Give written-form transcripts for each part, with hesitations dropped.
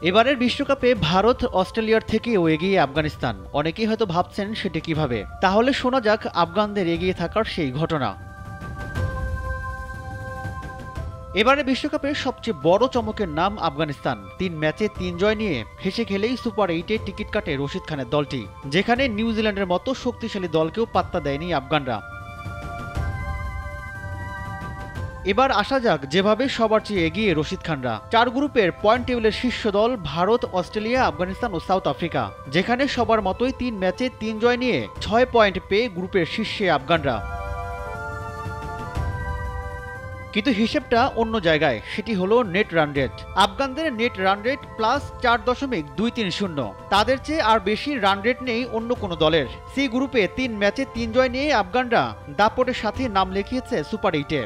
এবারের বিশ্বকাপে ভারত অস্ট্রেলিয়ার থেকেও এগিয়ে আফগানিস্তান। অনেকেই হয়তো ভাবছেন সেটি কিভাবে। তাহলে শোনা যাক আফগানদের এগিয়ে থাকার সেই ঘটনা। এবারে বিশ্বকাপের সবচেয়ে বড় চমকের নাম আফগানিস্তান। ৩ ম্যাচে ৩ জয় নিয়ে হেসে খেলেই সুপার 8-এ টিকিট কাটে রশিদ খানের দলটি, যেখানে নিউজিল্যান্ডের মতো শক্তিশালী দলকেও পাত্তা দেয়নি আফগানরা। এবার আসা যাক যেভাবে সবার চেয়ে এগিয়ে রশিদ খানরা। 4 গ্রুপের পয়েন্ট টেবিলের শীর্ষ দল ভারত, অস্ট্রেলিয়া, আফগানিস্তান ও সাউথ আফ্রিকা, যেখানে সবার মতোই 3 ম্যাচে 3 জয় নিয়ে 6 পয়েন্ট পেয়ে গ্রুপের শীর্ষে আফগানরা। কিন্তু হিসেবটা অন্য জায়গায়, সেটি হলো নেট রান রেট। আফগানদের নেট রান রেট +4.230। তাদের চেয়ে আর বেশি রান রেট নেই অন্য কোনো দলের। সি গ্রুপে 3 ম্যাচে 3 জয় নিয়ে আফগানরা দাপটের সাথে নাম লিখিয়েছে সুপার 8-এ।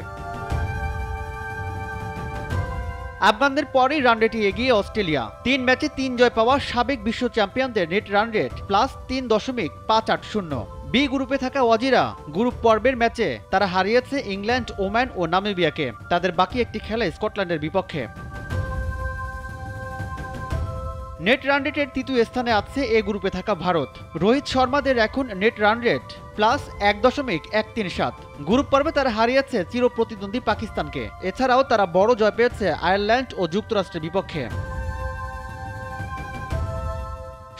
আফগানদের পরেই রান রেটে এগিয়ে অস্ট্রেলিয়া। 3 ম্যাচে 3 জয় পাওয়া সাবেক বিশ্ব চ্যাম্পিয়নদের নেট রান রেট +3.580। বি গ্রুপে থাকা ওয়াজিরা গ্রুপ পর্বের ম্যাচে তারা হারিয়েছে ইংল্যান্ড, ওমান ও নামিবিয়াকে। তাদের বাকি একটি খেলা স্কটল্যান্ডের বিপক্ষে। নেট রান রেটের তৃতীয় স্থানে আছে এ গ্রুপে থাকা ভারত। রোহিত শর্মাদের এখন নেট রান রেট +1.137। গ্রুপ পর্বে তারা হারিয়েছে চির প্রতিদ্বন্দ্বী পাকিস্তানকে। এছাড়াও তারা বড় জয় পেয়েছে আয়ারল্যান্ড ও যুক্তরাষ্ট্রের বিপক্ষে।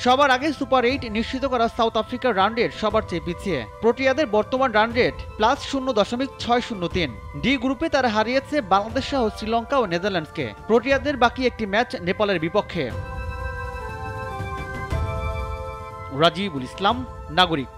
সবার আগে সুপার 8 নিশ্চিত করা সাউথ আফ্রিকার রান রেট সবার চেয়ে পিছিয়ে। প্রোটিয়াদের বর্তমান রান রেট +0.603। ডি গ্রুপে তারা হারিয়েছে বাংলাদেশ সহ শ্রীলঙ্কা ও নেদারল্যান্ডসকে। প্রোটিয়াদের বাকি একটি ম্যাচ নেপালের বিপক্ষে। রাজিবুল ইসলাম, নাগরিক।